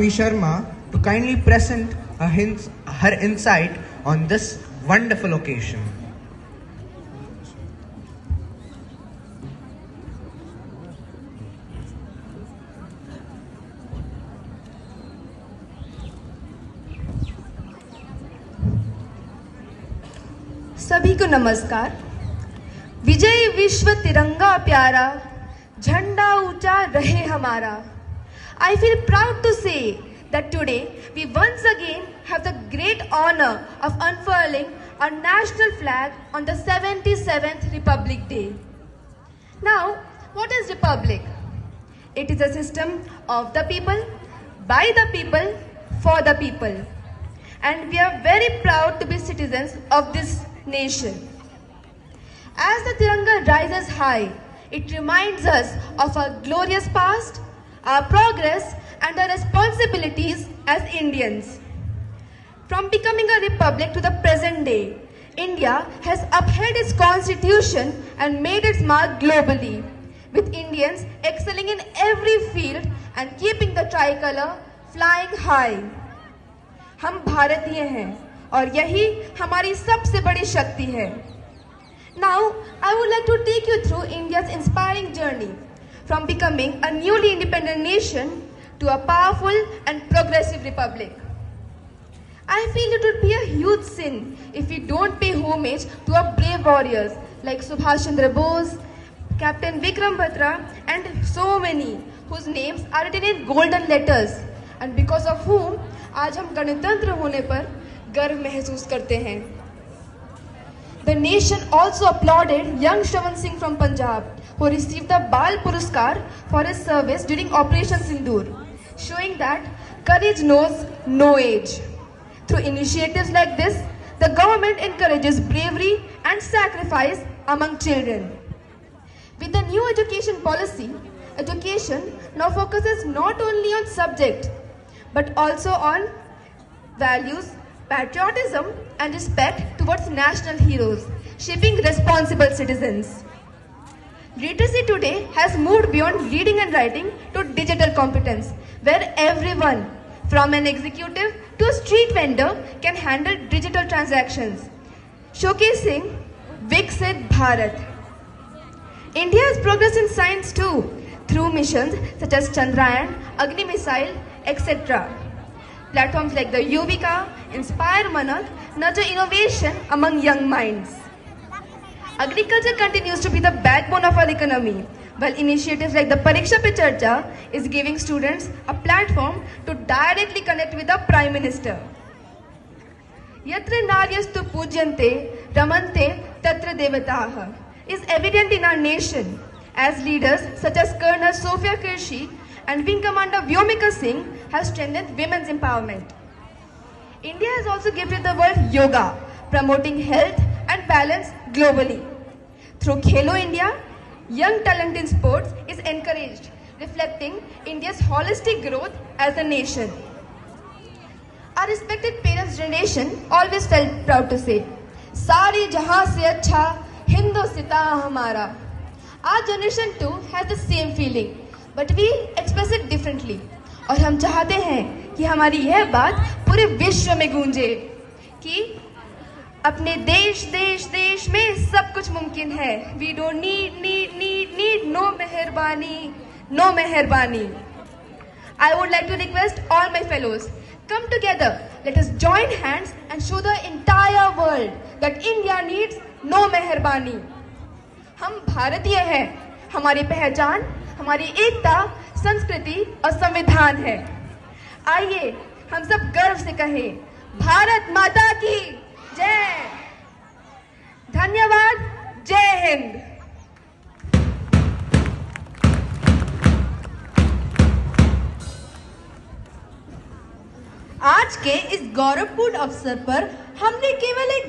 Shravani Sharma to kindly present her insight on this wonderful occasion. सभी को नमस्कार। विजय विश्व तिरंगा प्यारा, झंडा ऊंचा रहे हमारा। I feel proud to say that today we once again have the great honor of unfurling our national flag on the 77th Republic Day. Now, what is Republic? It is a system of the people, by the people, for the people. And we are very proud to be citizens of this nation. As the Tiranga rises high, it reminds us of our glorious past, our progress, and our responsibilities as Indians. From becoming a republic to the present day, India has upheld its constitution and made its mark globally, with Indians excelling in every field and keeping the tricolor flying high. हम भारतीय हैं और यही हमारी सबसे बड़ी शक्ति है. Now, I would like to take you through India's inspiring journey from becoming a newly independent nation to a powerful and progressive republic. I feel it would be a huge sin if we don't pay homage to our brave warriors like Subhash Chandra Bose, Captain Vikram Batra, and so many whose names are written in golden letters and because of whom आज हम गणतंत्र होने पर गर्व महसूस करते हैं. The nation also applauded young Shravan Singh from Punjab, who received the Bal Puraskar for his service during Operation Sindoor, showing that courage knows no age. Through initiatives like this, the government encourages bravery and sacrifice among children. With the new education policy, education now focuses not only on subject, but also on values, patriotism, and respect towards national heroes, shaping responsible citizens. Literacy today has moved beyond reading and writing to digital competence, where everyone, from an executive to a street vendor, can handle digital transactions, showcasing Viksit Bharat. India has progressed in science too, through missions such as Chandrayaan, Agni Missile, etc. Platforms like the Yuvika, Inspire Manak, nurture innovation among young minds. Agriculture continues to be the backbone of our economy, while initiatives like the Pariksha Pe Charcha is giving students a platform to directly connect with the Prime Minister. Yatra naryastu pujyante ramante tatra devataha is evident in our nation as leaders such as Colonel Sophia Kirshi and Wing Commander Vyomika Singh have strengthened women's empowerment. India has also gifted the world yoga, promoting health and balance globally. Through Khelo India, young talent in sports is encouraged, reflecting India's holistic growth as a nation. Our respected parents' generation always felt proud to say, "Sari jahan se acha Hindustan hamara." Our generation too has the same feeling, but we express it differently. और हम चाहते हैं कि हमारी यह बात पूरे विश्व में गूंजे कि अपने देश देश देश में सब कुछ मुमकिन है. We don't need no मेहरबानी, no मेहरबानी. I would like to request all my fellows, come together, let us join hands and show the entire world that India needs no मेहरबानी. हम भारतीय हैं, हमारी पहचान, हमारी एकता, संस्कृति और संविधान है. आइए हम सब गर्व से कहें, भारत माता की जय. धन्यवाद. जय हिंद. आज के इस गौरवपूर्ण अवसर पर हमने केवल एक